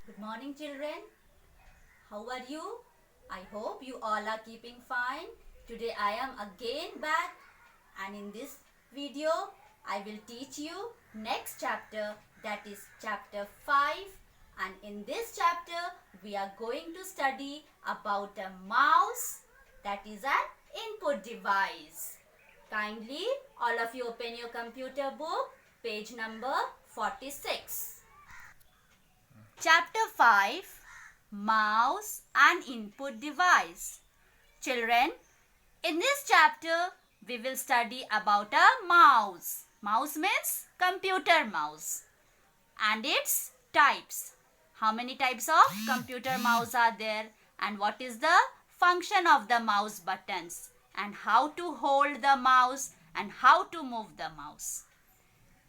Good morning, children. How are you? I hope you all are keeping fine. Today I am again back, and in this video I will teach you next chapter, that is chapter 5, and in this chapter we are going to study about a mouse, that is an input device. Kindly all of you open your computer book, page number 46. Chapter 5, Mouse and Input Device. Children, in this chapter we will study about a mouse. Mouse means computer mouse and its types. How many types of computer mouse are there, and what is the function of the mouse buttons, and how to hold the mouse and how to move the mouse.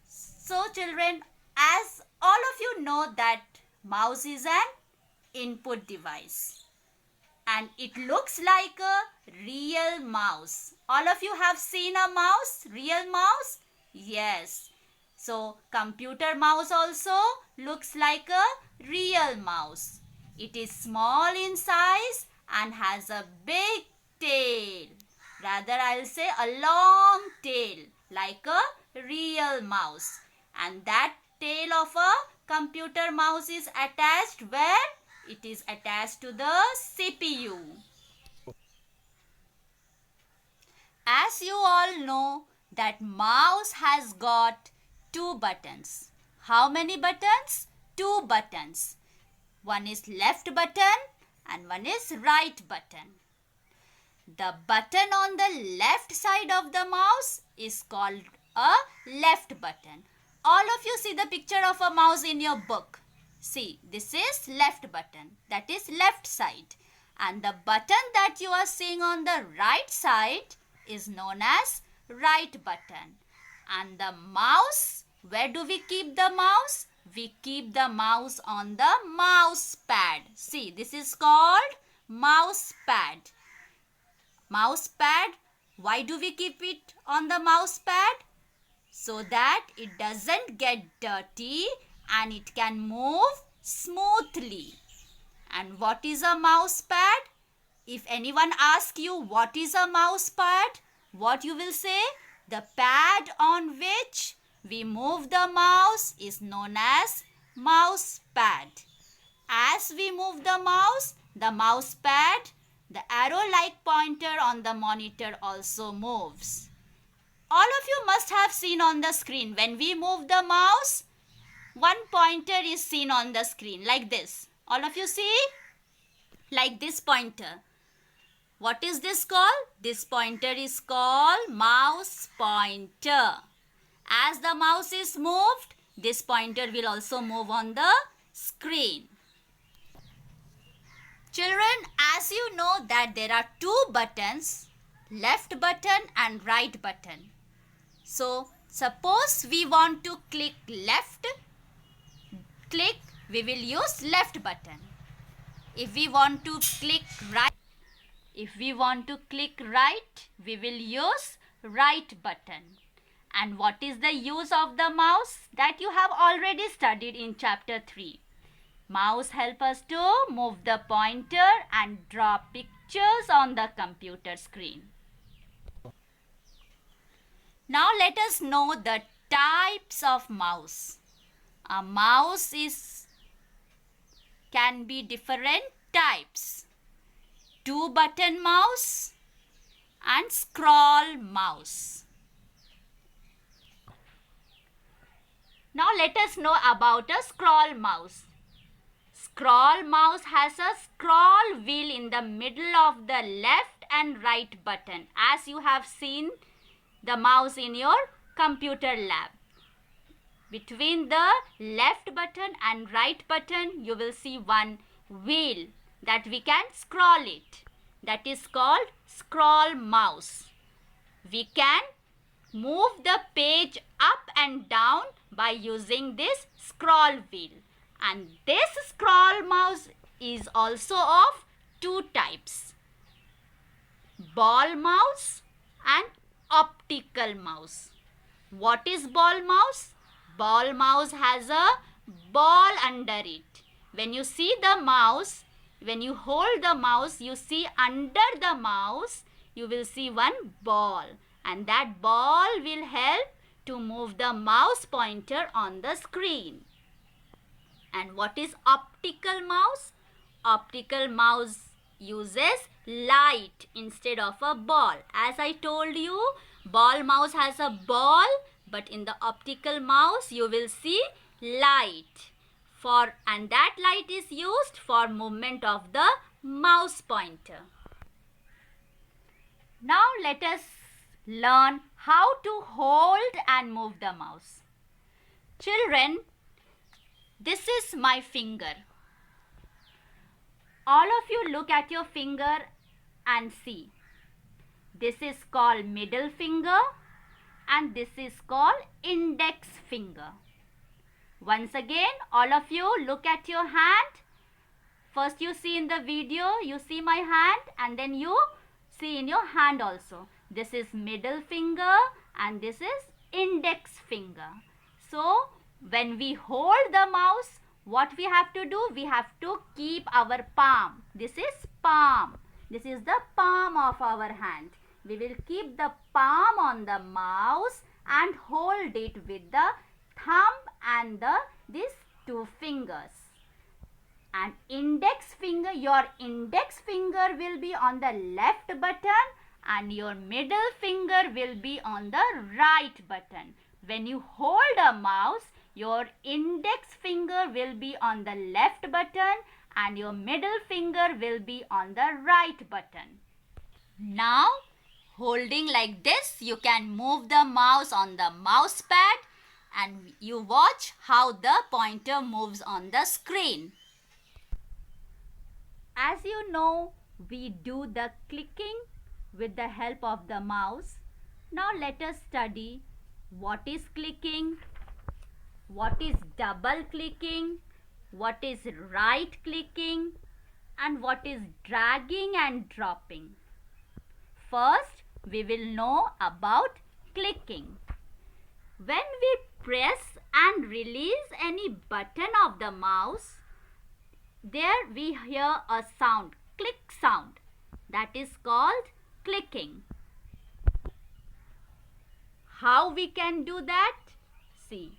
So children, as all of you know that mouse is an input device and it looks like a real mouse. All of you have seen a mouse, real mouse? Yes. So computer mouse also looks like a real mouse. It is small in size and has a big tail. Rather, I'll say a long tail like a real mouse. And that tail of a computer mouse is attached where? It is attached to the CPU. As you all know that mouse has got two buttons. How many buttons? Two buttons. One is left button and one is right button. The button on the left side of the mouse is called a left button. All of you see the picture of a mouse in your book. See, this is left button, that is left side. And the button that you are seeing on the right side is known as right button. And the mouse, where do we keep the mouse? We keep the mouse on the mouse pad. See, this is called mouse pad. Mouse pad, why do we keep it on the mouse pad? So that it doesn't get dirty and it can move smoothly. And what is a mouse pad? If anyone asks you what is a mouse pad, what you will say? The pad on which we move the mouse is known as mouse pad. As we move the mouse pad, the arrow-like pointer on the monitor also moves. All of you must have seen on the screen, when we move the mouse, one pointer is seen on the screen like this. All of you see? Like this pointer. What is this called? This pointer is called mouse pointer. As the mouse is moved, this pointer will also move on the screen. Children, as you know that there are two buttons, left button and right button. So, suppose we want to click left, we will use left button. If we want to click right, we will use right button. And what is the use of the mouse? That you have already studied in chapter 3. Mouse help us to move the pointer and draw pictures on the computer screen. Now let us know the types of mouse. A mouse can be different types. 2-button mouse and scroll mouse. Now let us know about a scroll mouse. Scroll mouse has a scroll wheel in the middle of the left and right button, as you have seen the mouse in your computer lab. Between the left button and right button, you will see one wheel that we can scroll it. That is called scroll mouse. We can move the page up and down by using this scroll wheel. And this scroll mouse is also of two types: ball mouse and optical mouse. What is ball mouse? Ball mouse has a ball under it When you see the mouse, when you hold the mouse, you see under the mouse, you will see one ball. And that ball will help to move the mouse pointer on the screen. And what is optical mouse? Optical mouse uses light instead of a ball. As I told you, ball mouse has a ball, but in the optical mouse you will see light. And that light is used for movement of the mouse pointer. Now let us learn how to hold and move the mouse. Children, this is my finger. All of you look at your finger and see. This is called middle finger and this is called index finger. Once again, all of you look at your hand. First you see in the video, you see my hand, and then you see in your hand also. This is middle finger and this is index finger. So, when we hold the mouse, what we have to do? We have to keep our palm. This is palm. This is the palm of our hand. We will keep the palm on the mouse and hold it with the thumb and these two fingers. And index finger, your index finger will be on the left button and your middle finger will be on the right button. When you hold a mouse, your index finger will be on the left button and your middle finger will be on the right button. Now, holding like this, you can move the mouse on the mouse pad and you watch how the pointer moves on the screen. As you know, we do the clicking with the help of the mouse. Now let us study what is clicking, what is double clicking, what is right clicking, and what is dragging and dropping. First, we will know about clicking. When we press and release any button of the mouse, there we hear a sound, click sound. That is called clicking. How we can do that? See,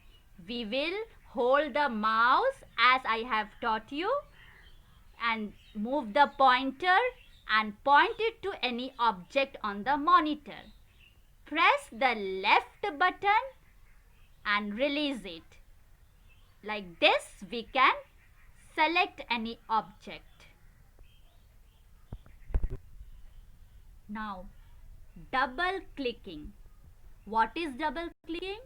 we will hold the mouse as I have taught you and move the pointer and point it to any object on the monitor. Press the left button and release it. Like this, we can select any object. Now, double clicking. What is double clicking?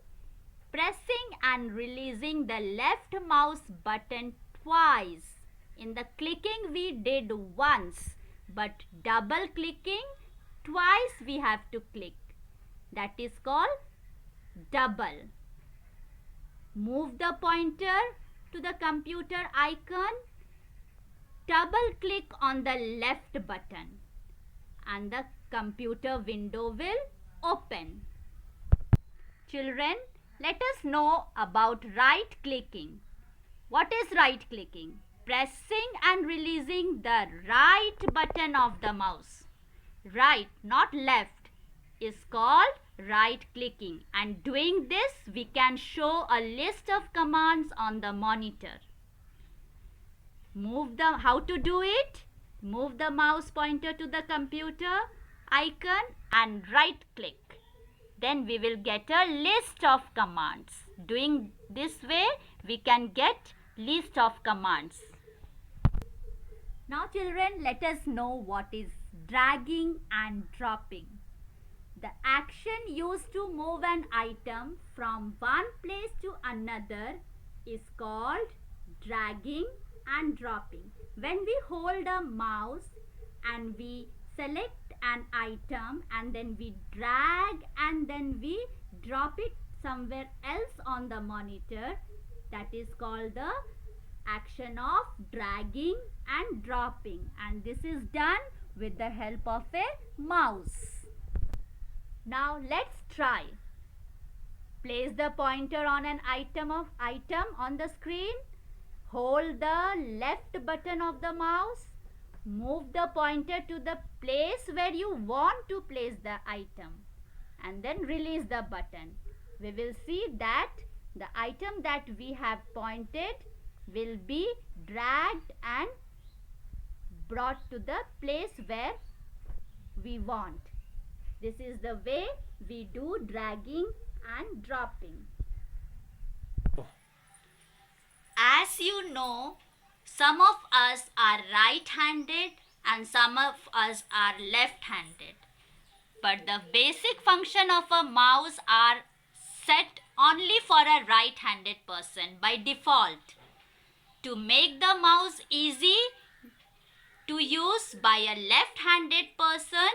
Pressing and releasing the left mouse button twice. In the clicking we did once, but double clicking twice we have to click. That is called double. Move the pointer to the computer icon. Double click on the left button and the computer window will open. Children, let us know about right clicking. What is right clicking? Pressing and releasing the right button of the mouse. Right, not left, is called right clicking. And doing this, we can show a list of commands on the monitor. How to do it? Move the mouse pointer to the computer icon and right click. Then we will get a list of commands. Doing this way, we can get list of commands. Now children, let us know what is dragging and dropping. The action used to move an item from one place to another is called dragging and dropping. When we hold a mouse and we select an item and then we drag and then we drop it somewhere else on the monitor, that is called the action of dragging and dropping, and this is done with the help of a mouse. Now let's try. Place the pointer on an item on the screen. hold the left button of the mouse, move the pointer to the place where you want to place the item, and then release the button. We will see that the item that we have pointed will be dragged and brought to the place where we want. This is the way we do dragging and dropping. As you know, some of us are right-handed and some of us are left-handed. But the basic function of a mouse are set only for a right-handed person by default. To make the mouse easy to use by a left-handed person,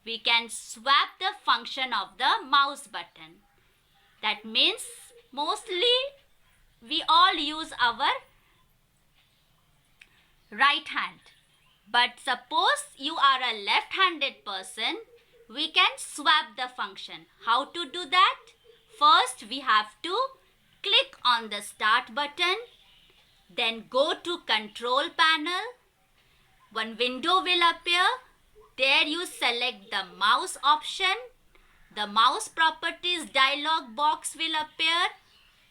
we can swap the function of the mouse button. That means mostly we all use our right hand. But suppose you are a left-handed person, we can swap the function. How to do that? First, we have to click on the start button, then go to control panel. One window will appear. There you select the mouse option. The mouse properties dialog box will appear.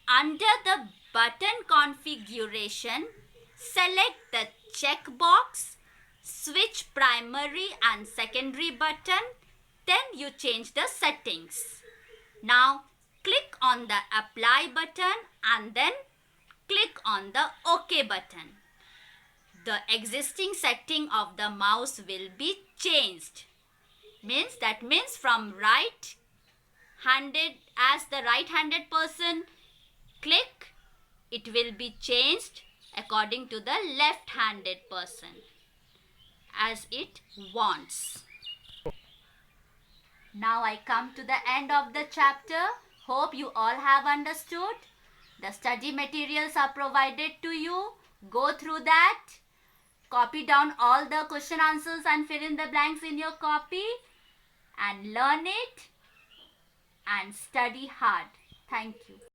Under the button configuration, select the checkbox, switch primary and secondary button. Then you change the settings. Now click on the apply button and then click on the OK button. The existing setting of the mouse will be changed. That means from right-handed, as the right-handed person click, it will be changed according to the left-handed person as it wants. Now I come to the end of the chapter. Hope you all have understood. The study materials are provided to you. Go through that. Copy down all the question answers and fill in the blanks in your copy and learn it and study hard. Thank you.